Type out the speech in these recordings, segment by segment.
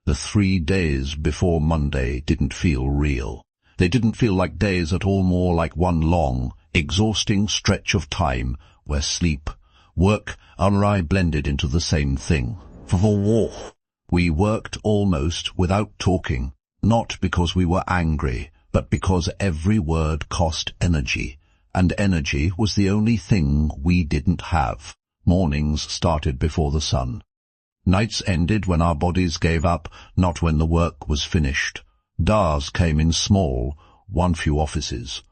The 3 days before Monday didn't feel real. They didn't feel like days at all, more like one long, exhausting stretch of time where sleep, work, and I blended into the same thing. For the war, we worked almost without talking, not because we were angry, but because every word cost energy, and energy was the only thing we didn't have. Mornings started before the sun. Nights ended when our bodies gave up, not when the work was finished. DARs came in small, one few offices.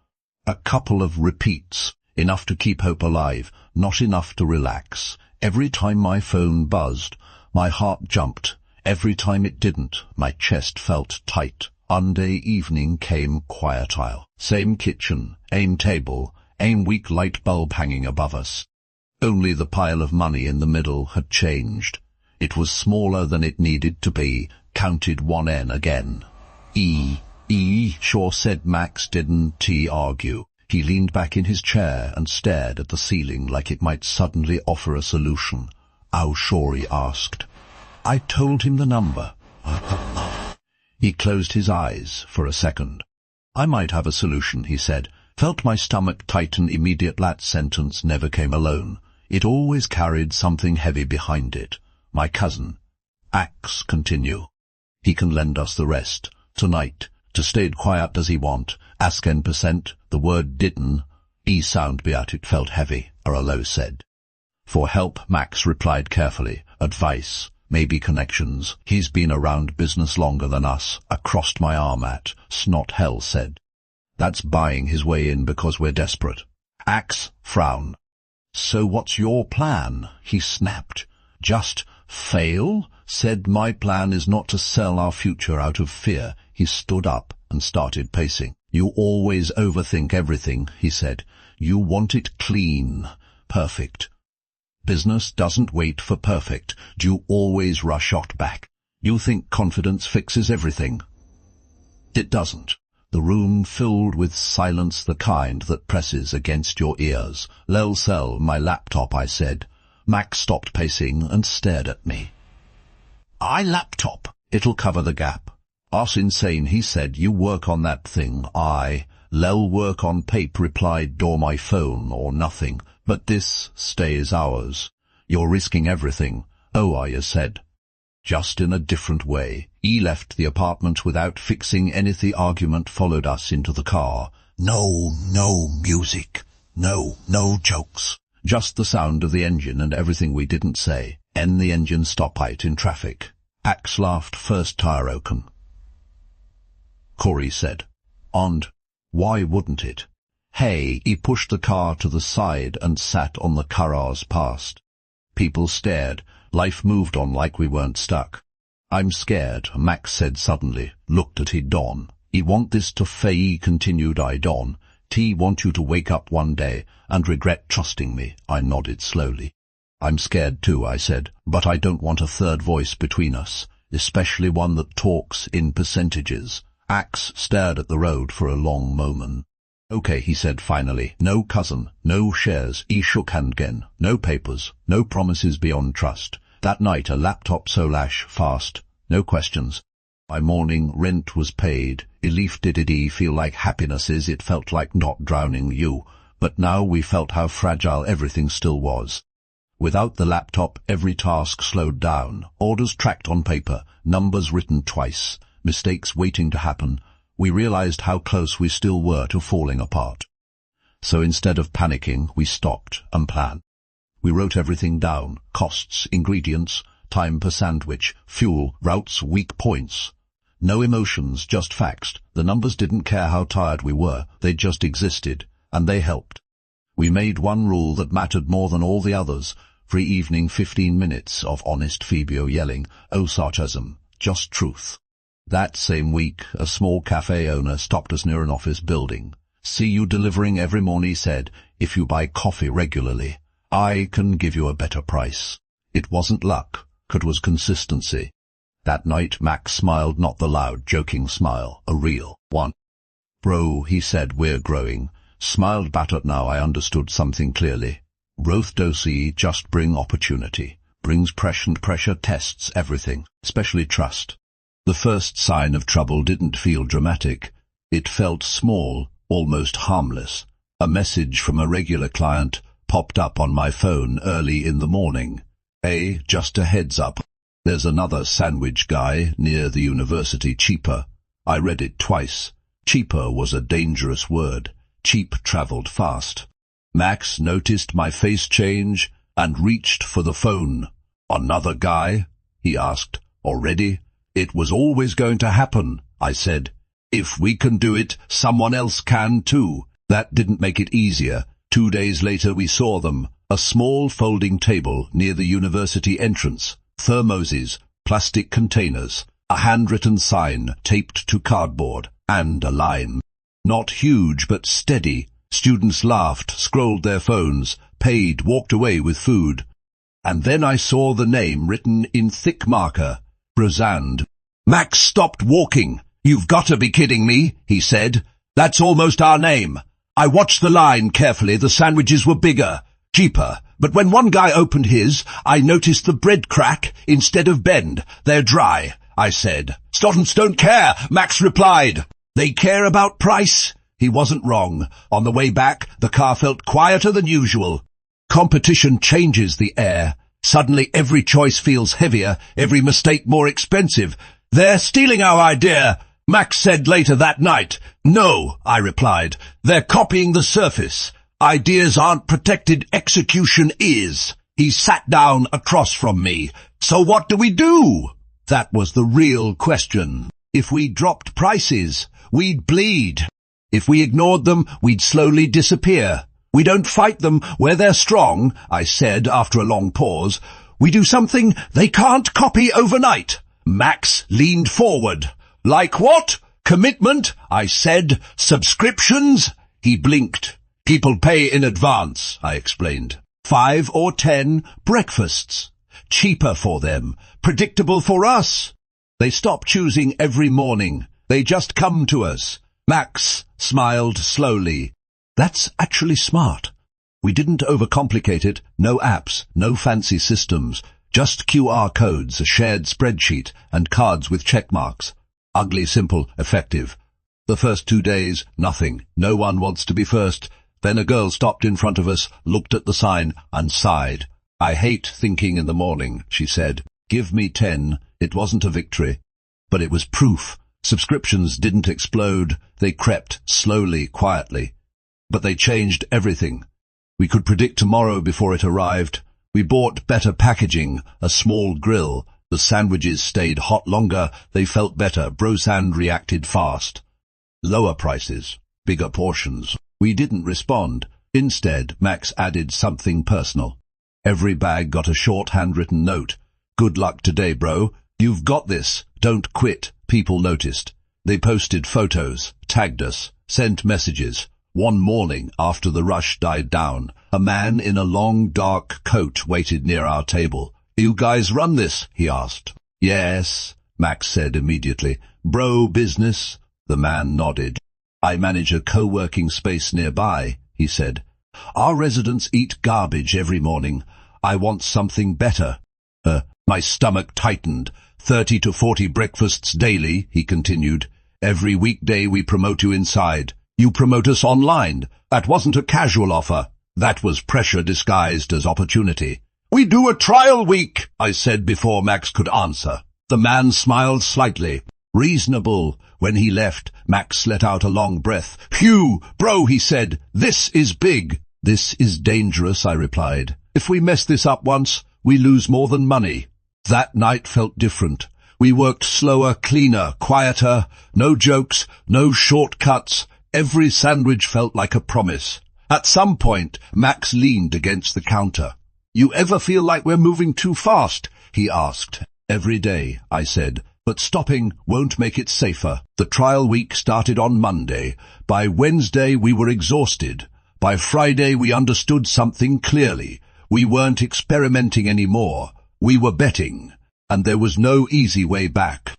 A couple of repeats, enough to keep hope alive, not enough to relax. Every time my phone buzzed, my heart jumped. Every time it didn't, my chest felt tight. Monday evening came quietile. Same kitchen, same table, same weak light bulb hanging above us. Only the pile of money in the middle had changed. It was smaller than it needed to be, counted 1N again. Sure, said Max. Didn't he argue? He leaned back in his chair and stared at the ceiling like it might suddenly offer a solution. How sure, he asked. I told him the number. He closed his eyes for a second. I might have a solution, he said. Felt my stomach tighten. Immediate. That sentence never came alone. It always carried something heavy behind it. My cousin. Axe, continue. He can lend us the rest. Tonight. To stayed quiet does he want. Ask %. The word didn't. Sound beat it felt heavy, Arlo said. For help, Max replied carefully. Advice. Maybe connections. He's been around business longer than us. I crossed my arm at. Snot hell said. That's buying his way in because we're desperate. Axe, frown. So what's your plan? He snapped. Just fail? Said my plan is not to sell our future out of fear. He stood up and started pacing. You always overthink everything, he said. You want it clean, perfect. Business doesn't wait for perfect. You always rush out back. You think confidence fixes everything. It doesn't. The room filled with silence, the kind that presses against your ears. Lel sell my laptop, I said. Max stopped pacing and stared at me. Laptop. It'll cover the gap. Us insane, he said. You work on that thing. Lel work on paper, replied. Door my phone or nothing. But this stays ours. You're risking everything. I said. Just in a different way. He left the apartment without fixing anything. Argument followed us into the car. No music. No jokes. Just the sound of the engine and everything we didn't say. The engine stopped in traffic. Axe laughed. First tire open. Corey said. And why wouldn't it? Hey, he pushed the car to the side and sat on the cars past. People stared. Life moved on like we weren't stuck. I'm scared, Max said suddenly, looked at Don. He want this to fail, continued Don. T want you to wake up one day and regret trusting me. I nodded slowly. I'm scared too, I said, but I don't want a third voice between us, especially one that talks in percentages. Axe stared at the road for a long moment. Okay, he said finally. No cousin, no shares. He shook hand again. No papers, no promises beyond trust. That night a laptop solash fast. No questions. By morning rent was paid. Elif did it feel like happiness is. It felt like not drowning you. But now we felt how fragile everything still was. Without the laptop, every task slowed down. Orders tracked on paper, numbers written twice, mistakes waiting to happen. We realized how close we still were to falling apart. So instead of panicking, we stopped and planned. We wrote everything down, costs, ingredients, time per sandwich, fuel, routes, weak points. No emotions, just facts. The numbers didn't care how tired we were, they just existed, and they helped. We made one rule that mattered more than all the others. Free evening, 15 minutes of honest Fabio yelling, oh sarcasm, just truth. That same week, a small cafe owner stopped us near an office building. See you delivering every morning, he said. If you buy coffee regularly, I can give you a better price. It wasn't luck, it was consistency. That night Max smiled, not the loud, joking smile, a real one. Bro, he said, we're growing. Smiled back at now I understood something clearly. Growth doesn't just bring opportunity, brings pressure and pressure tests everything, especially trust. The first sign of trouble didn't feel dramatic. It felt small, almost harmless. A message from a regular client popped up on my phone early in the morning. "Hey, just a heads up. There's another sandwich guy near the university cheaper." I read it twice. Cheaper was a dangerous word. Cheap travelled fast. Max noticed my face change and reached for the phone. "Another guy?" he asked. "Already?" "It was always going to happen," I said. "If we can do it, someone else can too." That didn't make it easier. 2 days later we saw them. A small folding table near the university entrance. Thermoses, plastic containers, a handwritten sign taped to cardboard, and a line. Not huge, but steady. Students laughed, scrolled their phones, paid, walked away with food. And then I saw the name written in thick marker. Brosand. Max stopped walking. "You've got to be kidding me," he said. "That's almost our name." I watched the line carefully. The sandwiches were bigger, cheaper. But when one guy opened his, I noticed the bread crack instead of bend. "They're dry," I said. "Students don't care," Max replied. "They care about price." He wasn't wrong. On the way back, the car felt quieter than usual. Competition changes the air. Suddenly every choice feels heavier, every mistake more expensive. "They're stealing our idea," Max said later that night. "No," I replied. "They're copying the surface. Ideas aren't protected, execution is." He sat down across from me. "So what do we do?" That was the real question. If we dropped prices, we'd bleed. If we ignored them, we'd slowly disappear. "We don't fight them where they're strong," I said after a long pause. "We do something they can't copy overnight." Max leaned forward. "Like what?" "Commitment," I said. "Subscriptions?" He blinked. "People pay in advance," I explained. 5 or 10 breakfasts. Cheaper for them, predictable for us. They stop choosing every morning. They just come to us. Max smiled slowly. "That's actually smart." We didn't overcomplicate it. No apps, no fancy systems. Just QR codes, a shared spreadsheet, and cards with check marks. Ugly, simple, effective. The first 2 days, nothing. No one wants to be first. Then a girl stopped in front of us, looked at the sign, and sighed. "I hate thinking in the morning," she said. "Give me 10. It wasn't a victory. But it was proof. Subscriptions didn't explode. They crept, slowly, quietly. But they changed everything. We could predict tomorrow before it arrived. We bought better packaging, a small grill. The sandwiches stayed hot longer. They felt better. Brosand reacted fast. Lower prices, bigger portions. We didn't respond. Instead, Max added something personal. Every bag got a short handwritten note. "Good luck today, bro. You've got this. Don't quit." People noticed. They posted photos, tagged us, sent messages. One morning, after the rush died down, a man in a long, dark coat waited near our table. "You guys run this?" he asked. "Yes," Max said immediately. "Bro business?" The man nodded. "I manage a co-working space nearby," he said. "Our residents eat garbage every morning. I want something better." My stomach tightened. 30 to 40 breakfasts daily, he continued. "Every weekday we promote you inside. You promote us online. That wasn't a casual offer. That was pressure disguised as opportunity." "We do a trial week," I said before Max could answer. The man smiled slightly. "Reasonable." When he left, Max let out a long breath. "Phew, bro," he said. "This is big." "This is dangerous," I replied. "If we mess this up once, we lose more than money." That night felt different. We worked slower, cleaner, quieter. No jokes, no shortcuts. Every sandwich felt like a promise. At some point, Max leaned against the counter. "You ever feel like we're moving too fast?" he asked. "Every day," I said. "But stopping won't make it safer." The trial week started on Monday. By Wednesday we were exhausted. By Friday we understood something clearly. We weren't experimenting anymore. We were betting, and there was no easy way back.